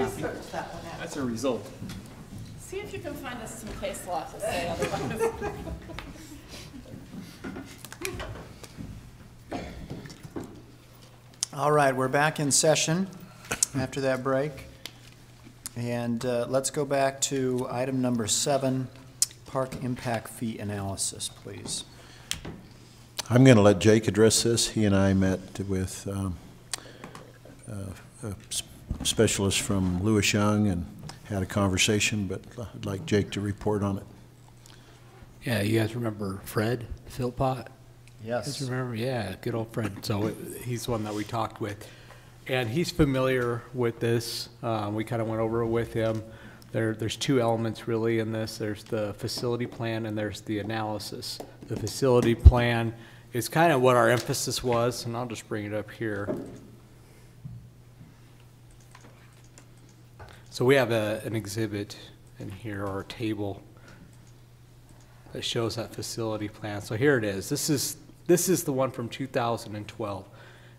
research that one out. That's a result. See if you can find us some case law to say otherwise. All right, we're back in session after that break. And let's go back to item number 7, park impact fee analysis, please. I'm going to let Jake address this. He and I met with a specialist from Lewis Young and had a conversation, but I'd like Jake to report on it. Yeah, you guys remember Fred Philpott? Yes. You guys remember? Yeah, good old Fred. So he's the one that we talked with. And he's familiar with this. We kind of went over it with him. There's two elements really in this. There's the facility plan and there's the analysis. The facility plan is kind of what our emphasis was, and I'll just bring it up here. So we have an exhibit in here, or a table that shows that facility plan. So here it is. This is the one from 2012.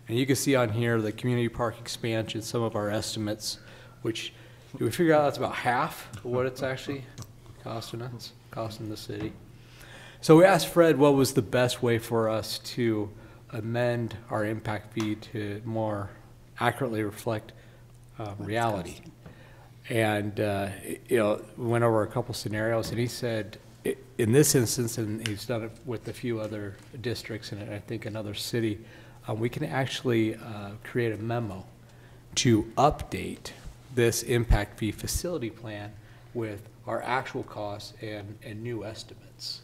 And you can see on here the community park expansion, some of our estimates, which we figure out that's about half of what it's actually costing us, costing the city. So we asked Fred what was the best way for us to amend our impact fee to more accurately reflect reality. And you know, we went over a couple scenarios, and he said, in this instance, and he's done it with a few other districts and I think another city, we can actually create a memo to update this impact fee facility plan with our actual costs and new estimates.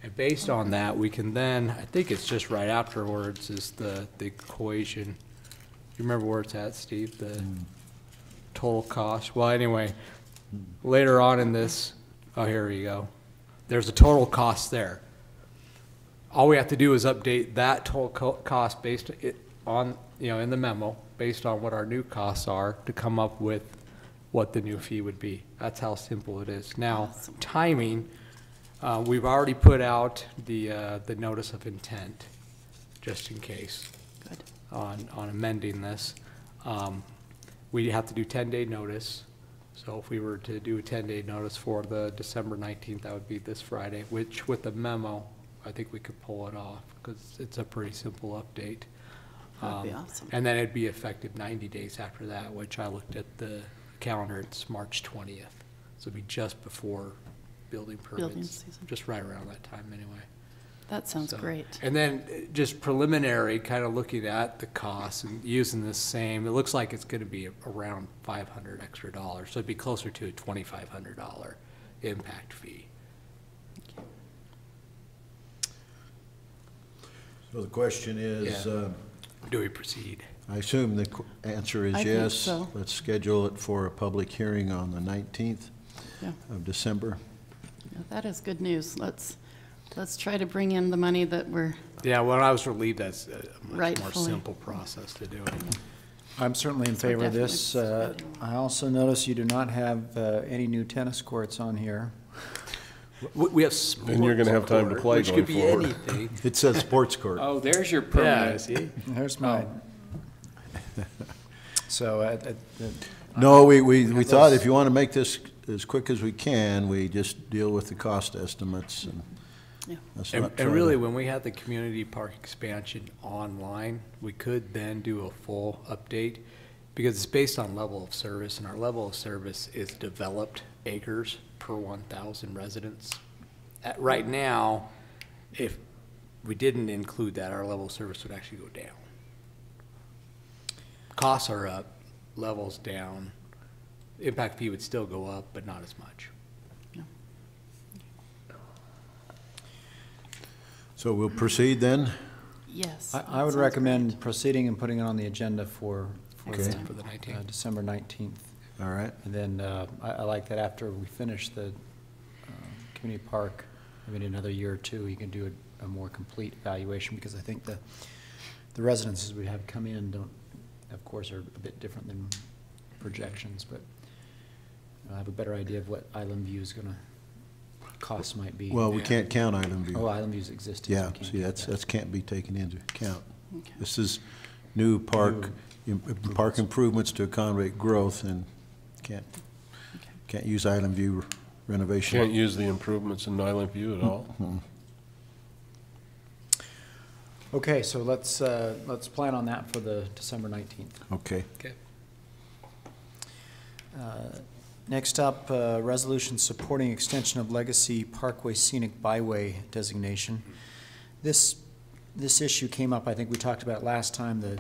And based on that, we can then, I think it's just right afterwards, is the equation. You remember where it's at, Steve? The total cost? Well, anyway, later on in this, oh, here you go. There's a total cost there. All we have to do is update that total cost based on, you know, in the memo, based on what our new costs are to come up with what the new fee would be. That's how simple it is. Now, timing, we've already put out the notice of intent, just in case. Good. On amending this. We have to do 10-day notice. So if we were to do a 10-day notice for the December 19th, that would be this Friday, which with the memo, I think we could pull it off because it's a pretty simple update. That'd be awesome. And then it'd be effective 90 days after that, which I looked at the calendar, it's March 20th. So it'd be just before building permits. Building season. Just right around that time anyway. That sounds great. And then just preliminary, kind of looking at the costs and using the same, it looks like it's going to be around $500 extra. So it'd be closer to a $2,500 impact fee. So the question is, do we proceed? I assume the answer is I yes. think so. Let's schedule it for a public hearing on the 19th of December. Yeah, that is good news. Let's try to bring in the money that we're. Yeah, when I was relieved, that's a much more Rightfully. simple process to do it. I'm certainly in favor of this. I also notice you do not have any new tennis courts on here. We have sports. And you're going to have time to play which going could be forward. anything. It says sports court. Oh, there's your Yeah, permit. see? There's mine. So, No, we thought if you want to make this as quick as we can, we just deal with the cost estimates. And Yeah. let's And, not try and really, to- when we had the community park expansion online, we could then do a full update because it's based on level of service, and our level of service is developed acres per 1,000 residents. Right now, if we didn't include that, our level of service would actually go down. Costs are up, levels down. Impact fee would still go up, but not as much. So we'll proceed then? Yes. I would recommend proceeding and putting it on the agenda for Okay. For the 19th. December 19th. All right. And then I like that after we finish the community park, maybe in another year or two, you can do a more complete evaluation, because I think the residences we have come in don't, of course, are a bit different than projections, but I have a better idea of what Island View's gonna costs might be. Well, we can't count Island View. Oh, Island View's existing. so Yeah, we can't see, count that's that. can't be taken into account. Okay. This is new park improvements to accommodate growth, and Can't use Island View renovation. Can't use the improvements in Island View at all? Okay, so let's plan on that for the December 19th. Okay. Okay. Next up, resolution supporting extension of Legacy Parkway Scenic Byway designation. This issue came up, I think we talked about it last time, that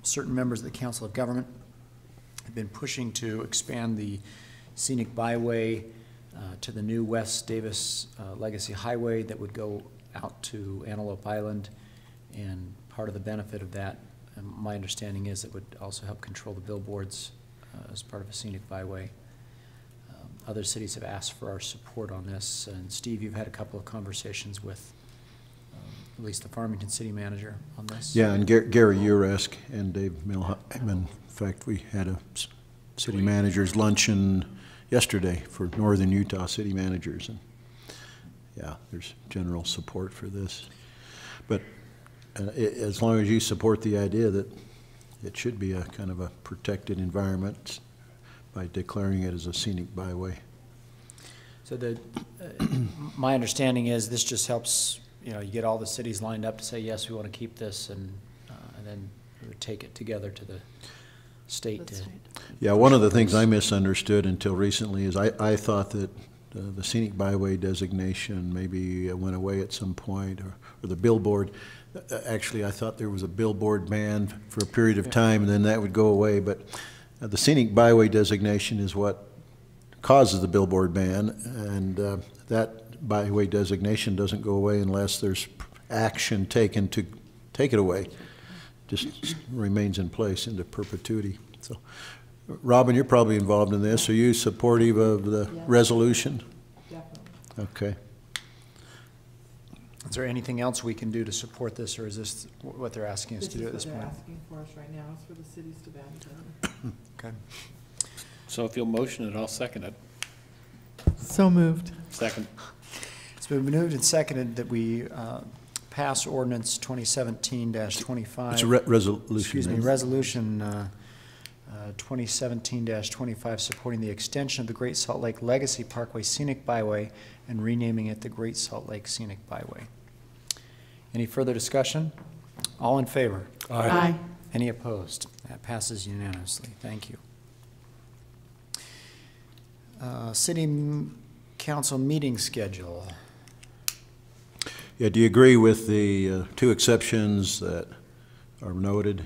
certain members of the Council of Government have been pushing to expand the scenic byway to the new West Davis Legacy Highway that would go out to Antelope Island. And part of the benefit of that, my understanding is, it would also help control the billboards as part of a scenic byway. Other cities have asked for our support on this, and Steve, you've had a couple of conversations with at least the Farmington city manager on this. Yeah, and Gary Uresk and Dave Milham. In fact, we had a city managers luncheon yesterday for Northern Utah city managers, and yeah, there's general support for this. But as long as you support the idea that it should be a kind of a protected environment by declaring it as a scenic byway. So my understanding is this just helps, you get all the cities lined up to say, yes, we want to keep this, and then we would take it together to the state. Yeah, one of the things I misunderstood until recently is I thought that the scenic byway designation maybe went away at some point, or the billboard. Actually, I thought there was a billboard ban for a period of time, and then that would go away. But the scenic byway designation is what causes the billboard ban, and that byway designation doesn't go away unless there's action taken to take it away. Just remains in place into perpetuity. So, Robin, you're probably involved in this. Are you supportive of the resolution? Definitely. Okay. Is there anything else we can do to support this, or is this what they're asking us to do at this point? This is what they're asking for us right now, is for the cities to band together. Okay. So if you'll motion it, I'll second it. So moved. Second. It's been moved and seconded that we pass ordinance 2017-25. It's a resolution. Excuse me, right? resolution 2017-25 supporting the extension of the Great Salt Lake Legacy Parkway Scenic Byway and renaming it the Great Salt Lake Scenic Byway. Any further discussion? All in favor? Aye. Any opposed? That passes unanimously. Thank you. City Council meeting schedule. Yeah, do you agree with the two exceptions that are noted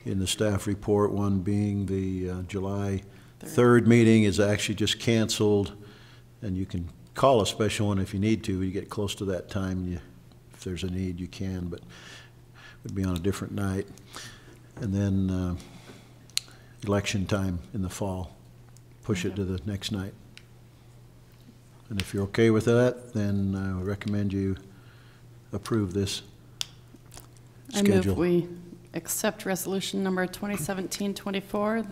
in the staff report? One being the July 3rd meeting is actually just canceled, and you can call a special one if you need to. You get close to that time, if there's a need, you can, but it would be on a different night. And then election time in the fall, push it to the next night. And if you're okay with that, then I recommend you approve this schedule. I move we accept resolution number 2017-24,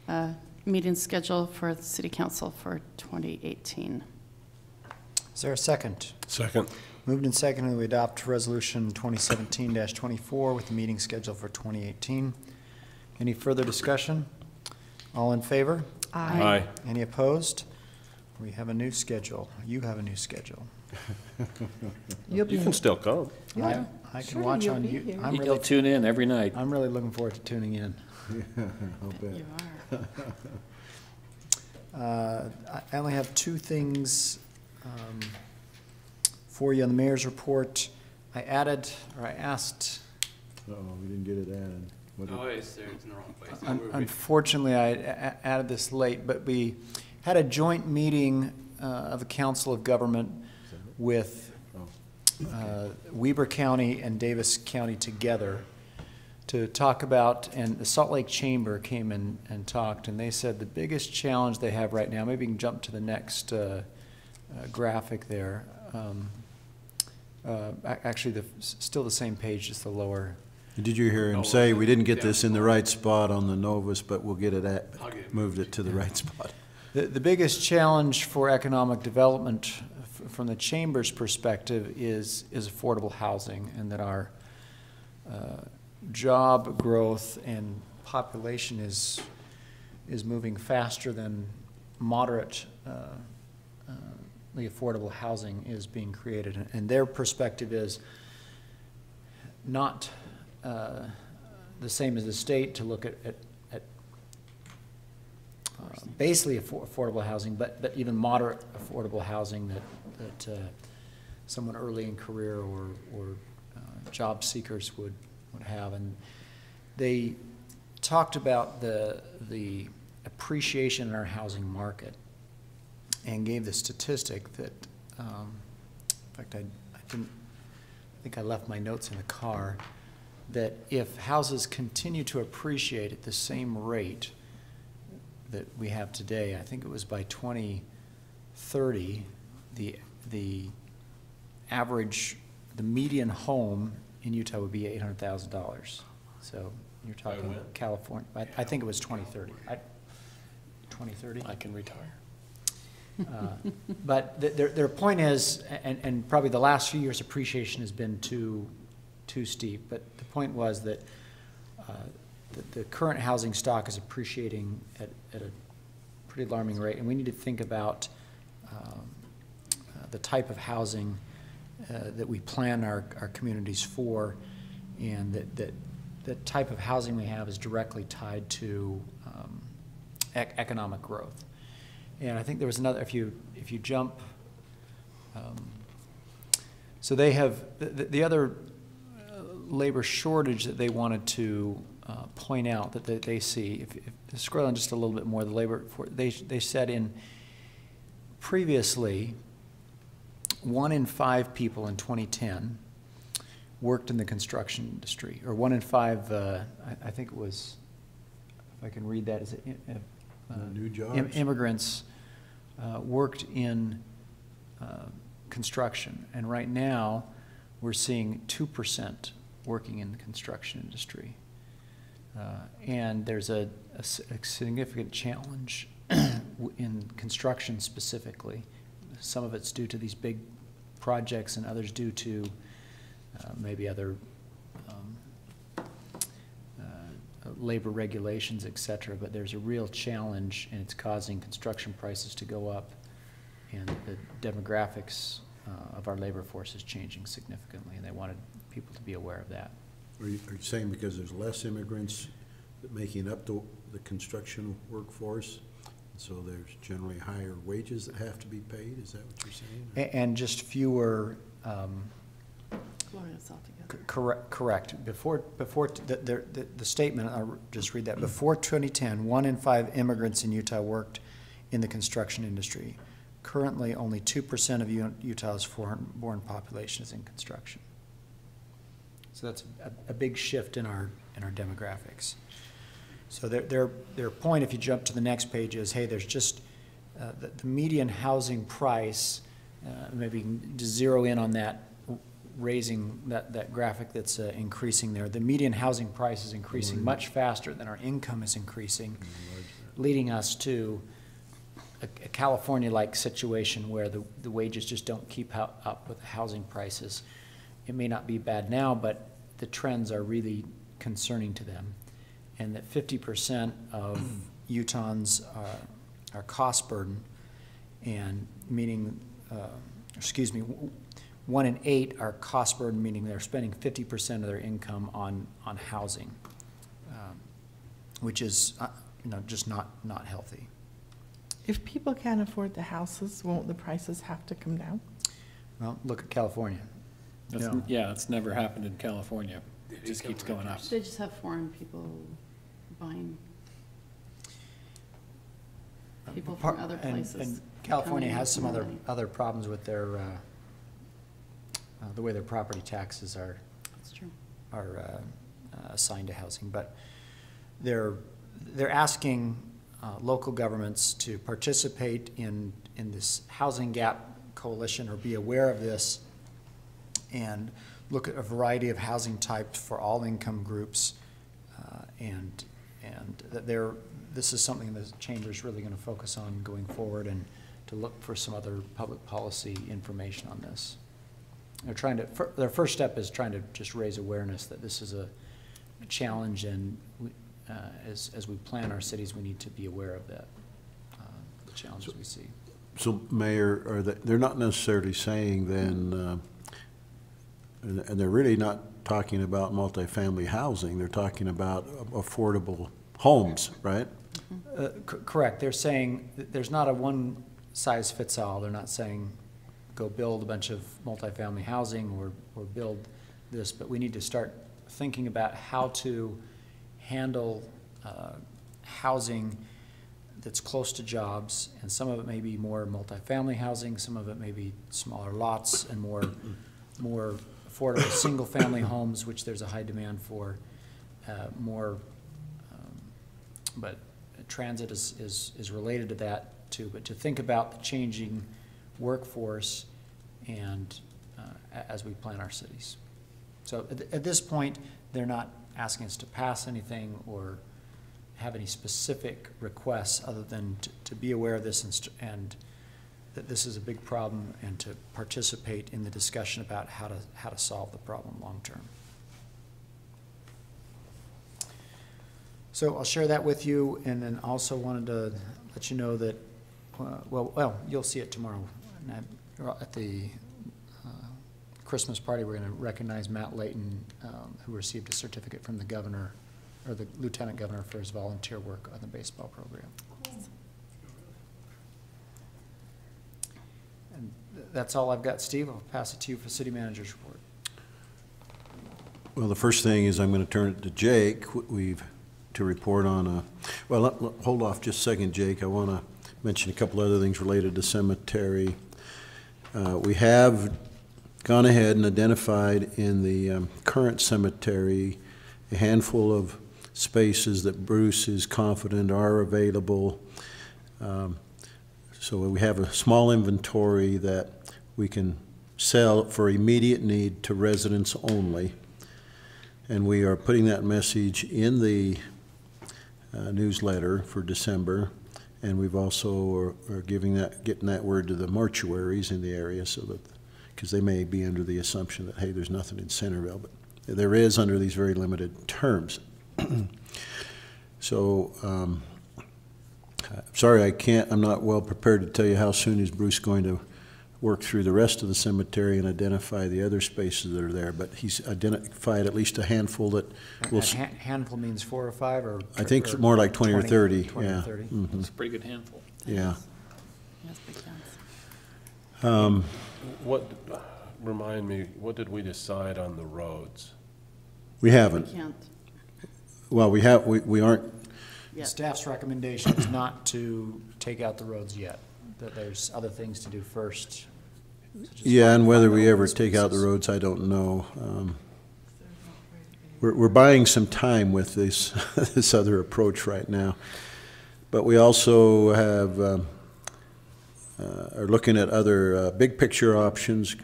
the meeting schedule for the City Council for 2018. Is there a second? Second. Moved and seconded that we adopt resolution 2017-24 with the meeting schedule for 2018. Any further discussion? All in favor? Aye. Any opposed? We have a new schedule. You have a new schedule. You'll be You can still come. Yeah. I can Sure, watch you'll on be you. here. You'll tune in every night. I'm really looking forward to tuning in. I'll bet. You are. I only have two things for you on the mayor's report. I asked, Uh-oh, we didn't get it added. What did- it's there, it's in the wrong place. unfortunately, I added this late, but we had a joint meeting of the Council of Government with Weber County and Davis County together to talk about, and the Salt Lake Chamber came in and talked, and they said the biggest challenge they have right now, maybe you can jump to the next graphic there. Actually, still the same page, just the lower. Did you hear him say, we didn't get this in the right spot on the Novus, but we'll get it moved it to the right spot? The biggest challenge for economic development from the Chamber's perspective is affordable housing, and that our job growth and population is is moving faster than moderately affordable housing is being created. And their perspective is not the same as the state to look at basically affordable housing, but even moderate affordable housing that someone early in career or job seekers would have. And they talked about the appreciation in our housing market and gave the statistic that, in fact, I think I left my notes in the car, that if houses continue to appreciate at the same rate that we have today, I think it was by 2030, the average, the median home in Utah would be $800,000. So you're talking California, I think it was 2030. 2030? I can retire. But their point is, and probably the last few years appreciation has been too steep, but the point was that the current housing stock is appreciating at a pretty alarming rate, and we need to think about the type of housing that we plan our communities for, and that the type of housing we have is directly tied to economic growth. And I think there was another, if you jump, so they have, the other labor shortage that they wanted to point out that they see, if scroll on just a little bit more, the labor, they said in previously, 1 in 5 people in 2010 worked in the construction industry, or 1 in 5, I think it was, if I can read that, is it new jobs? Immigrants worked in construction, and right now we're seeing 2% working in the construction industry. And there's a significant challenge in construction specifically. Some of it's due to these big projects and others due to maybe other labor regulations, et cetera, but there's a real challenge, and it's causing construction prices to go up, and the demographics of our labor force is changing significantly, and they wanted people to be aware of that. Are you saying because there's less immigrants making up the construction workforce, so there's generally higher wages that have to be paid? Is that what you're saying? And just fewer. Gloria's altogether. Correct. Before the statement, I'll just read that. Before 2010, 1 in 5 immigrants in Utah worked in the construction industry. Currently, only 2% of Utah's foreign-born population is in construction. So that's a big shift in our demographics. So their point, if you jump to the next page, is, hey, there's just the median housing price. Maybe to zero in on that, raising that graphic that's increasing there. The median housing price is increasing much faster than our income is increasing, leading us to a California-like situation where the wages just don't keep up with the housing prices. It may not be bad now, but the trends are really concerning to them. And that 50% of Utahns are cost burden, and meaning, 1 in 8 are cost burden, meaning they're spending 50% of their income on housing, which is just not healthy. If people can't afford the houses, won't the prices have to come down? Well, look at California. Yeah, it's never happened in California. It just keeps going up. They just have foreign people buying. People from other places. And California coming has some with more money. other problems with their the way their property taxes are That's true. Assigned to housing, but they're asking local governments to participate in this housing gap coalition, or be aware of this, and look at a variety of housing types for all income groups, and that this is something the chamber is really going to focus on going forward, and to look for some other public policy information on this. They're trying to, their first step is trying to just raise awareness that this is a challenge, and as we plan our cities, we need to be aware of that, the challenges we see. So, Mayor, they're not necessarily saying then, and they're really not talking about multifamily housing, they're talking about affordable homes, right? Correct. They're saying there's not a one-size-fits-all. They're not saying go build a bunch of multifamily housing or build this, but we need to start thinking about how to handle housing that's close to jobs, and some of it may be more multifamily housing, some of it may be smaller lots and more affordable single-family homes, which there's a high demand for, but transit is related to that too. But to think about the changing workforce and as we plan our cities. So at this point, they're not asking us to pass anything or have any specific requests other than to be aware of this and that this is a big problem and to participate in the discussion about how to solve the problem long term. So I'll share that with you, and then also wanted to let you know that, well, you'll see it tomorrow. At the Christmas party, we're going to recognize Matt Layton, who received a certificate from the governor, or the lieutenant governor, for his volunteer work on the baseball program. And that's all I've got, Steve. I'll pass it to you for city manager's report. Well, the first thing is I'm going to turn it to Jake. To report on hold off just a second, Jake. I want to mention a couple other things related to cemetery. We have gone ahead and identified in the current cemetery a handful of spaces that Bruce is confident are available. So we have a small inventory that we can sell for immediate need to residents only. And we are putting that message in the newsletter for December, and we've also are getting that word to the mortuaries in the area, so that because they may be under the assumption that, hey, there's nothing in Centerville, but there is under these very limited terms. So sorry, I'm not well prepared to tell you how soon is Bruce going to work through the rest of the cemetery and identify the other spaces that are there, but he's identified at least a handful that will. Handful means 4 or 5, or I think it's more like 20 or 30. 20 yeah. or 30. Mm-hmm. It's a pretty good handful. Yeah. Yes, big chance. Remind me, what did we decide on the roads? We haven't. Can't Well, we aren't. yet. Staff's recommendation is not to take out the roads yet, that there's other things to do first. such as Yeah, and whether we find ever open take out the spaces. roads, I don't know. We're buying some time with this this other approach right now, but we also have are looking at other big picture options,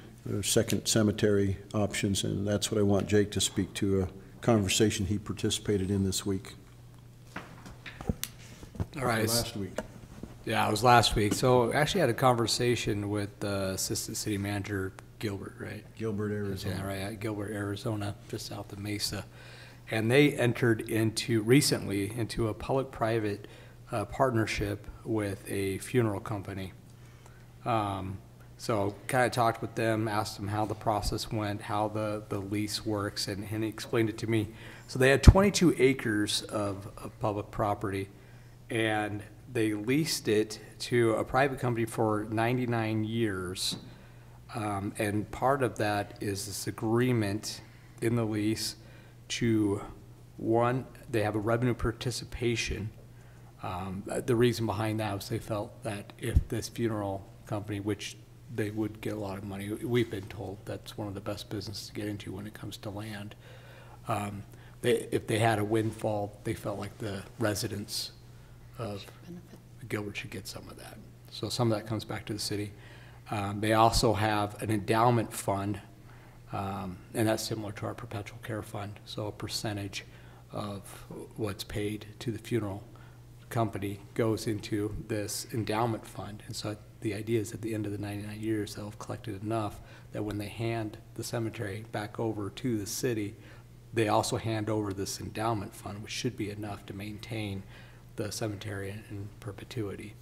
second cemetery options, and that's what I want Jake to speak to. A conversation he participated in this week. All right. Last week. Yeah, it was last week. So I actually had a conversation with Assistant City Manager Gilbert, right? Gilbert, Arizona. Yeah, right, at Gilbert, Arizona, just south of Mesa. And they entered recently into a public-private partnership with a funeral company. So kind of talked with them, asked them how the process went, how the lease works, and he explained it to me. So they had 22 acres of public property, and they leased it to a private company for 99 years. And part of that is this agreement in the lease to, one, they have a revenue participation. The reason behind that was they felt that if this funeral company, which they would get a lot of money, we've been told that's one of the best businesses to get into when it comes to land. If they had a windfall, they felt like the residents of Gilbert should get some of that. So some of that comes back to the city. They also have an endowment fund, and that's similar to our perpetual care fund. So a percentage of what's paid to the funeral company goes into this endowment fund. And so the idea is at the end of the 99 years, they'll have collected enough that when they hand the cemetery back over to the city, they also hand over this endowment fund, which should be enough to maintain the cemetery in perpetuity.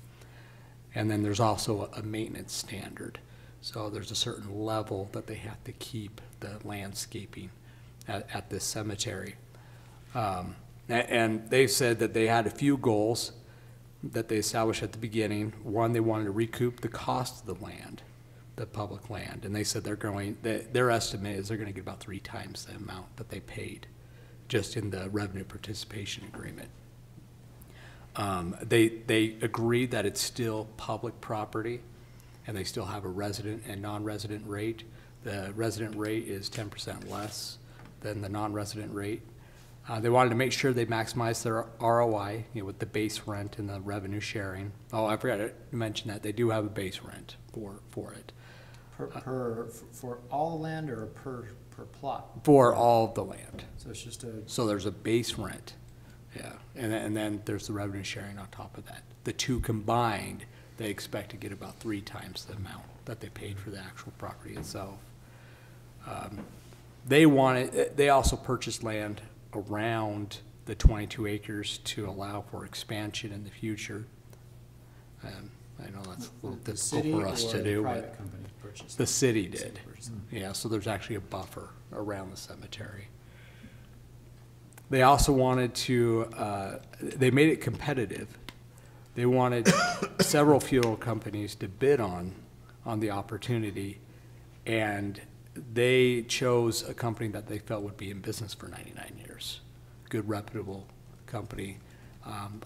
And then there's also a maintenance standard. So there's a certain level that they have to keep the landscaping at this cemetery. And they said that they had a few goals that they established at the beginning. One, they wanted to recoup the cost of the land, the public land. And they said their estimate is they're going to get about 3 times the amount that they paid just in the revenue participation agreement. They agreed that it's still public property, and they still have a resident and non-resident rate. The resident rate is 10% less than the non-resident rate. They wanted to make sure they maximize their ROI, with the base rent and the revenue sharing. Oh, I forgot to mention that they do have a base rent for it. For all the land or per plot? For all of the land. So it's just So there's a base rent, yeah, and then there's the revenue sharing on top of that. The two combined, they expect to get about 3 times the amount that they paid for the actual property itself. They also purchased land around the 22 acres to allow for expansion in the future. I know that's a little difficult for us to do, but the city did. Yeah, so there's actually a buffer around the cemetery. They also wanted to, they made it competitive. They wanted several funeral companies to bid on the opportunity, and they chose a company that they felt would be in business for 99 years. Good, reputable company.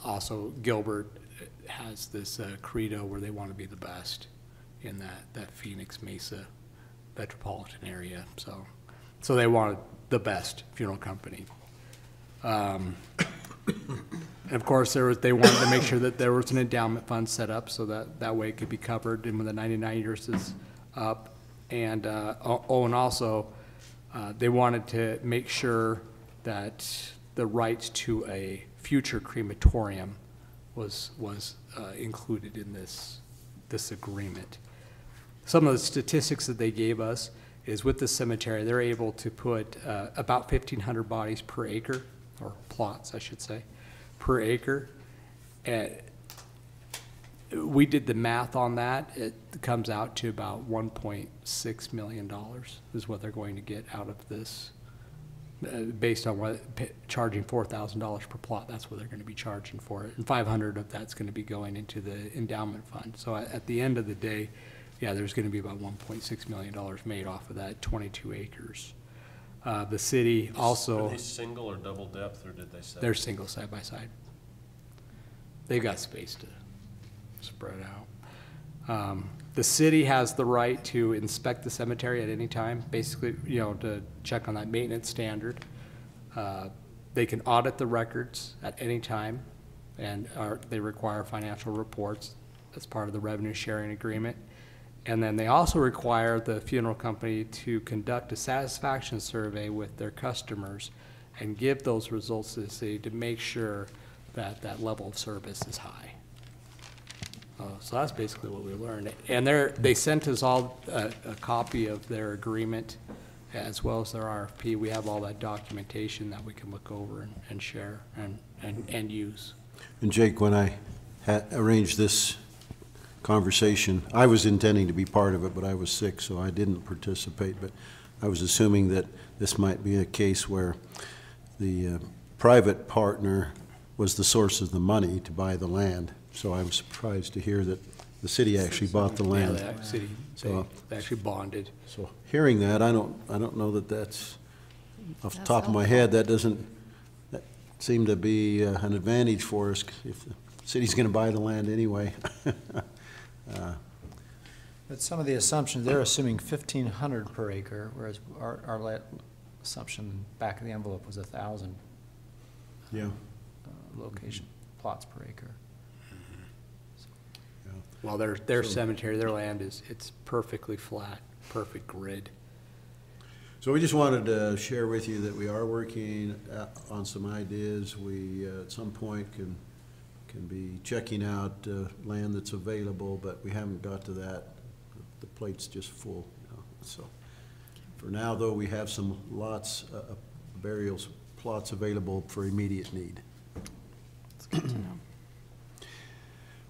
Also, Gilbert has this credo where they want to be the best in that Phoenix Mesa metropolitan area. So they wanted the best funeral company. And of course, they wanted to make sure that there was an endowment fund set up so that way it could be covered and when the 99 years is up. And and also they wanted to make sure that the rights to a future crematorium was included in this agreement. Some of the statistics that they gave us is with the cemetery, they're able to put about 1,500 bodies per acre, or plots, I should say, per acre. We did the math on that. It comes out to about $1.6 million is what they're going to get out of this, based on what charging $4,000 per plot. That's what they're going to be charging for it, and 500 of that's going to be going into the endowment fund. So at the end of the day, yeah, there's going to be about $1.6 million made off of that 22 acres. The city also. Are they single or double depth, or did they say? They're single side by side. They've got space to spread out. The city has the right to inspect the cemetery at any time, basically, to check on that maintenance standard. They can audit the records at any time, and they require financial reports as part of the revenue sharing agreement. And then they also require the funeral company to conduct a satisfaction survey with their customers and give those results to the city to make sure that that level of service is high. So that's basically what we learned. And they sent us all a copy of their agreement as well as their RFP. We have all that documentation that we can look over and share and use. And Jake, when I had arranged this conversation, I was intending to be part of it, but I was sick, so I didn't participate. But I was assuming that this might be a case where the private partner was the source of the money to buy the land. So I was surprised to hear that the city actually bought the land. Yeah, the city, they actually bonded. So hearing that, I don't know that that's off the top of my head. That doesn't seem to be an advantage for us if the city's going to buy the land anyway. But some of the assumptions, they're assuming 1,500 per acre, whereas our assumption back of the envelope was 1,000. Yeah. Location plots per acre. Well, their cemetery, their land it's perfectly flat, perfect grid. So we just wanted to share with you that we are working on some ideas. We at some point can be checking out land that's available, but we haven't got to that. The plate's just full. So for now, though, we have some lots burial plots available for immediate need. It's good to know.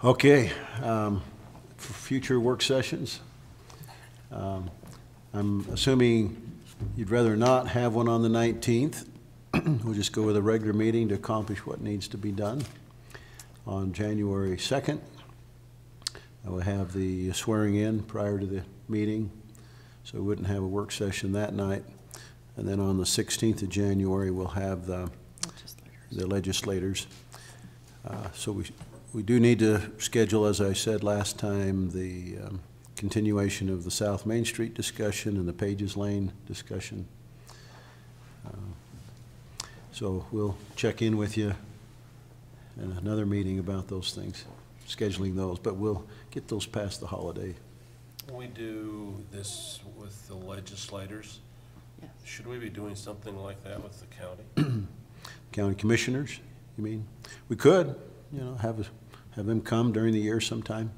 Okay, for future work sessions, I'm assuming you'd rather not have one on the 19th. We'll just go with a regular meeting to accomplish what needs to be done. On January 2nd, I will have the swearing in prior to the meeting, so we wouldn't have a work session that night. And then on the 16th of January, we'll have the legislators. So we do need to schedule, as I said last time, the continuation of the South Main Street discussion and the Pages Lane discussion. So we'll check in with you in another meeting about those things, scheduling those, but we'll get those past the holiday. We do this with the legislators. Yes. Should we be doing something like that with the county? County commissioners, you mean? We could, you know, have them come during the year sometime.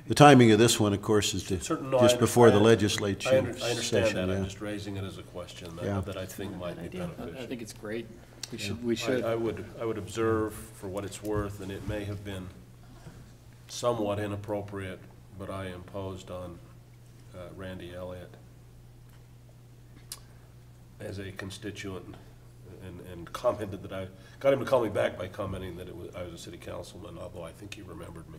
The timing of this one, of course, is just before the legislature I understand session, that, I'm yeah. just raising it as a question Yeah. that I think might be beneficial. I think it's great. We should. I would observe for what it's worth, and it may have been somewhat inappropriate, but I imposed on Randy Elliott as a constituent and commented that I got him to call me back by commenting that I was a city councilman, although I think he remembered me,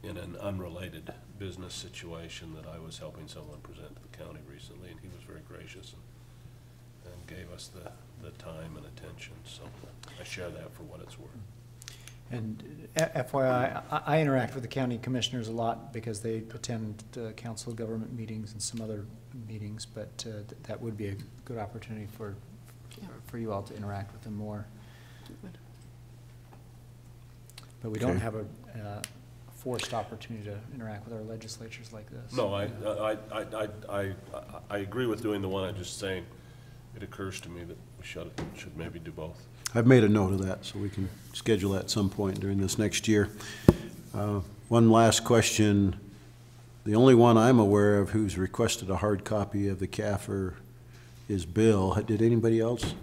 in an unrelated business situation that I was helping someone present to the county recently, and he was very gracious and gave us the time and attention, so I share that for what it's worth. And FYI, I interact with the county commissioners a lot because they attend council government meetings and some other meetings, but that would be a good opportunity for you all to interact with them more. But we don't Okay. have a forced opportunity to interact with our legislatures like this. No, I agree with doing the one I'm just saying. It occurs to me that we should maybe do both. I've made a note of that, so we can schedule that at some point during this next year. One last question. The only one I'm aware of who's requested a hard copy of the CAFR is Bill. Did anybody else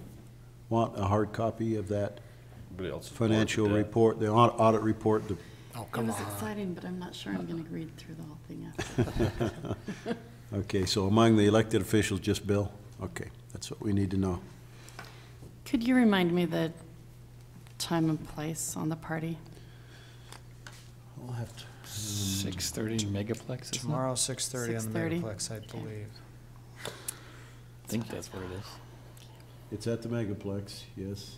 want a hard copy of that Everybody else is financial bored to death. report, the audit report? It was exciting, but I'm not sure I'm going to read through the whole thing after. Okay, so among the elected officials, just Bill? Okay, that's what we need to know. Could you remind me the time and place on the party? We'll have to. 6:30 Megaplex, isn't it? Tomorrow, 6:30 on the 6:30? Megaplex, I Okay. believe. I think that's what it is. It's at the Megaplex, yes.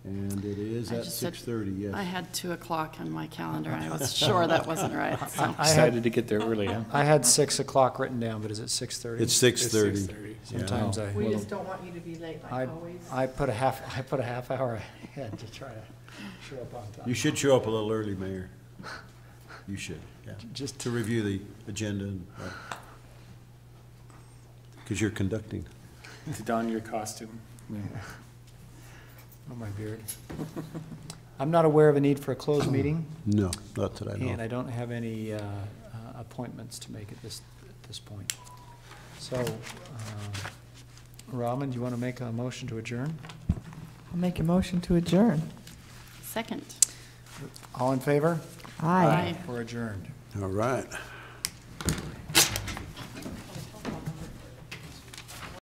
And it is I at just said- 6:30, yes. I had 2 o'clock on my calendar, and I was sure that wasn't right, so. I had- Excited to get there early, huh? I had 6 o'clock written down, but is it 6:30? It's 6:30. 6:30. Sometimes I. We just don't want you to be late like always. I put a half hour ahead to try to show up on time. You should show up a little early, Mayor. You should, yeah. Just To review the agenda and, because you're conducting. To don your costume. Oh, my beard. I'm not aware of a need for a closed meeting, No, not that I and know. I don't have any appointments to make at this point. So, Robin, do you want to make a motion to adjourn? I'll make a motion to adjourn. Second. All in favor? Aye. We're adjourned. All right.